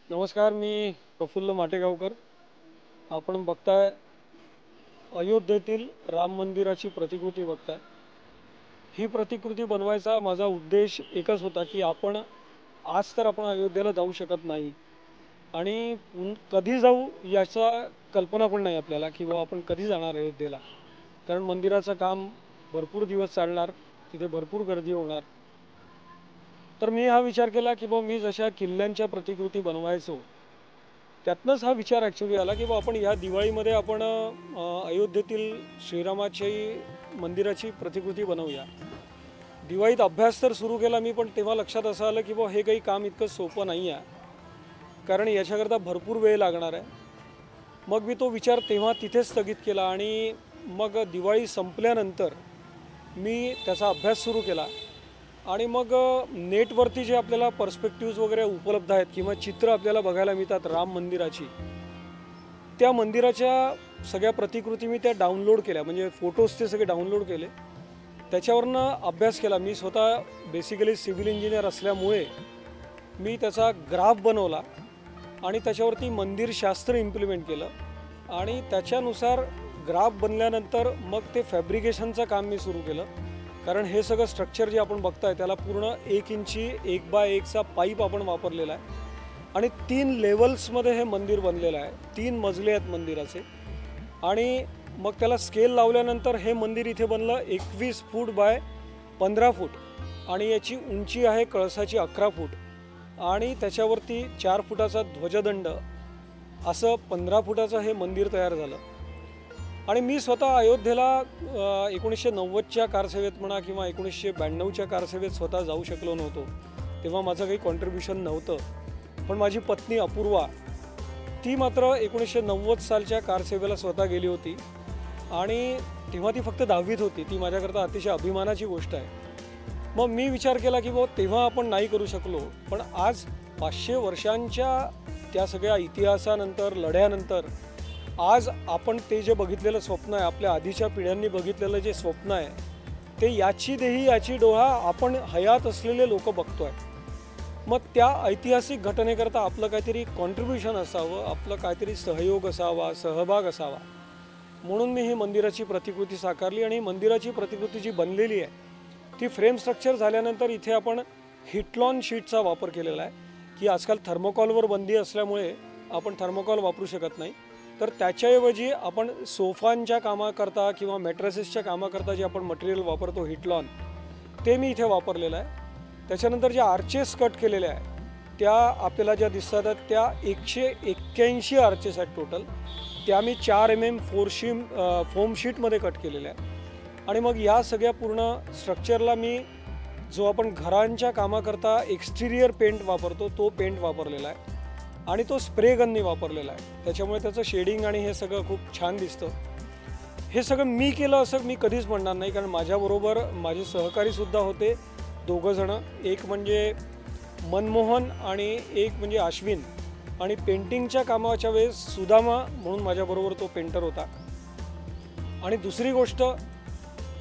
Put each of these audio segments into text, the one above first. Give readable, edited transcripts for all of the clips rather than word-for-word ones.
नमस्कार, मी प्रफुल्ल माटेगावकर. आपण बघताय अयोध्येतील राम मंदिराची प्रतिकृती बघताय. ही प्रतिकृती बनवायचा माझा उद्देश एकच होता की आपण अयोध्येला जाऊ शकत नाही आणि कधी जाऊ याचा कल्पना पण नाही आपल्याला की आपण कधी जाणार अयोध्येला. कारण मंदिराचं काम भरपूर दिवस चालणार, तिथे भरपूर गर्दी होणार. तर मी हा विचार केला की मी जशा किल्ल्यांच्या प्रतिकृती बनवायचो त्यातनंच हा विचार ॲक्च्युली आला की आपण या दिवाळीमध्ये आपण अयोध्येतील श्रीरामाची मंदिराची प्रतिकृती बनवूया. दिवाळीत अभ्यास तर सुरू केला मी, पण तेव्हा लक्षात असं आलं की हे काही काम इतकं सोपं नाही आहे, कारण याच्याकरता भरपूर वेळ लागणार आहे. मग मी तो विचार तेव्हा तिथेच स्थगित केला आणि मग दिवाळी संपल्यानंतर मी त्याचा अभ्यास सुरू केला. आणि मग नेटवरती जे आपल्याला पर्स्पेक्टिव्ज वगैरे उपलब्ध आहेत किंवा चित्र आपल्याला बघायला मिळतात राम मंदिराची, त्या मंदिराच्या सगळ्या प्रतिकृती मी त्या डाउनलोड केल्या, म्हणजे फोटोज ते सगळे डाउनलोड केले. त्याच्यावरनं अभ्यास केला. मी स्वतः बेसिकली सिव्हिल इंजिनियर असल्यामुळे मी त्याचा ग्राफ बनवला आणि त्याच्यावरती मंदिरशास्त्र इम्प्लिमेंट केलं आणि त्याच्यानुसार ग्राफ बनल्यानंतर मग ते फॅब्रिकेशनचं काम मी सुरू केलं. कारण हे सगळं स्ट्रक्चर जे आपण बघताय त्याला पूर्ण 1 इंची 1 बाय 1चा पाईप आपण वापरलेला आहे. आणि 3 लेवल्समध्ये हे मंदिर बनलेलं आहे. 3 मजले आहेत मंदिराचे. आणि मग त्याला स्केल लावल्यानंतर हे मंदिर इथे बनलं 21 फूट बाय 15 फूट आणि याची उंची आहे कळसाची 11 फूट आणि त्याच्यावरती 4 फुटाचा ध्वजदंड असं 15 फुटाचं हे मंदिर तयार झालं. आणि मी स्वतः अयोध्येला 1990च्या कारसेवेत म्हणा किंवा 1992च्या कारसेवेत स्वतः जाऊ शकलो नव्हतो. तेव्हा माझं काही कॉन्ट्रीब्युशन नव्हतं. पण माझी पत्नी अपूर्वा ती मात्र 1990 सालच्या कारसेवेला स्वतः गेली होती आणि तेव्हा ती फक्त 10वीत होती. ती माझ्याकरता अतिशय अभिमानाची गोष्ट आहे. मग मी विचार केला की बाबा तेव्हा आपण नाही करू शकलो, पण आज 500 वर्षांच्या त्या सगळ्या इतिहासानंतर लढ्यानंतर आज आपण ते जे बघितलेलं स्वप्न आहे, आपल्या आधीच्या पिढ्यांनी बघितलेलं जे स्वप्न आहे, ते याची देही याची डोहा आपण हयात असलेले लोक बघतोय. मग त्या ऐतिहासिक घटनेकरता आपलं काहीतरी कॉन्ट्रीब्युशन असावं, आपलं काहीतरी सहयोग असावा, सहभाग असावा, म्हणून मी ही मंदिराची प्रतिकृती साकारली. आणि मंदिराची प्रतिकृती जी बनलेली आहे ती फ्रेम स्ट्रक्चर झाल्यानंतर इथे आपण हिटलॉन शीटचा वापर केलेला आहे. की आजकाल थर्मोकॉलवर बंदी असल्यामुळे आपण थर्मोकॉल वापरू शकत नाही, तर त्याच्याऐवजी आपण सोफांच्या कामाकरता किंवा मॅट्रेसेसच्या कामाकरता जे आपण मटेरियल वापरतो हिटलॉन, ते मी इथे वापरलेलं आहे. त्याच्यानंतर ज्या आर्चेस कट केलेल्या आहे त्या आपल्याला ज्या दिसतात आहेत त्या 181 आर्चेस आहेत टोटल. त्या मी 4 mm फोम शीटमध्ये कट केलेल्या आहे. आणि मग या सगळ्या पूर्ण स्ट्रक्चरला मी जो आपण घरांच्या कामाकरता एक्सटिरियर पेंट वापरतो तो पेंट वापरलेला आहे आणि तो स्प्रे गननी वापरलेला आहे. त्याच्यामुळे त्याचं शेडिंग आणि हे सगळं खूप छान दिसतं. हे सगळं मी केलं असं मी कधीच म्हणणार नाही, कारण माझ्याबरोबर माझे सहकारीसुद्धा होते 2 जण. एक म्हणजे मनमोहन आणि एक म्हणजे अश्विन. आणि पेंटिंगच्या कामाच्या वेळेस सुदामा म्हणून माझ्याबरोबर तो पेंटर होता. आणि दुसरी गोष्ट,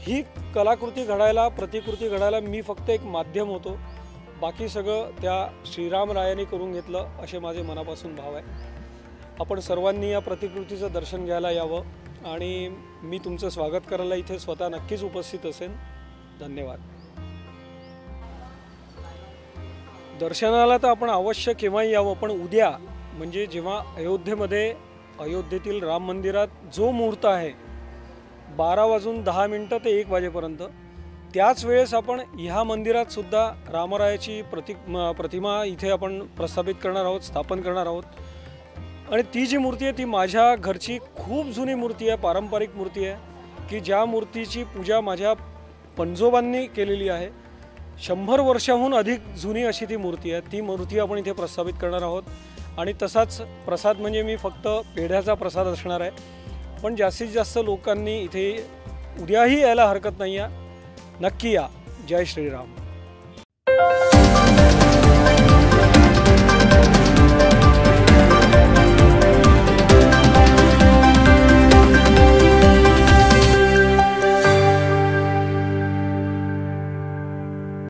ही कलाकृती घडायला, प्रतिकृती घडायला मी फक्त एक माध्यम होतो. बाकी सगळं त्या श्रीरामरायांनी करून घेतलं असे माझे मनापासून भाव आहे. आपण सर्वांनी या प्रतिकृतीचं दर्शन घ्यायला यावं आणि मी तुमचं स्वागत करायला इथे स्वतः नक्कीच उपस्थित असेन. धन्यवाद. दर्शनाला तर आपण अवश्य केव्हाही यावं, पण उद्या म्हणजे जेव्हा अयोध्येतील राम मंदिरात जो मुहूर्त आहे 12:10 ते 1 वाजेपर्यंत, त्याच वेळेस आपण ह्या मंदिरात सुद्धा रामरायाची प्रतिमा इथे आपण प्रस्थापित करणार आहोत, स्थापन करणार आहोत. आणि ती जी मूर्ती आहे ती माझ्या घरची खूप जुनी मूर्ती आहे, पारंपरिक मूर्ती आहे की ज्या मूर्तीची पूजा माझ्या पणजोबांनी केलेली आहे. 100 वर्षाहून अधिक जुनी अशी ती मूर्ती आहे. ती मूर्ती आपण इथे प्रस्थापित करणार आहोत. आणि तसाच प्रसाद म्हणजे मी फक्त पेढ्याचा प्रसाद असणार आहे, पण जास्तीत जास्त लोकांनी इथे उद्याही यायला हरकत नाही आहे. नक्की या. जय श्रीराम.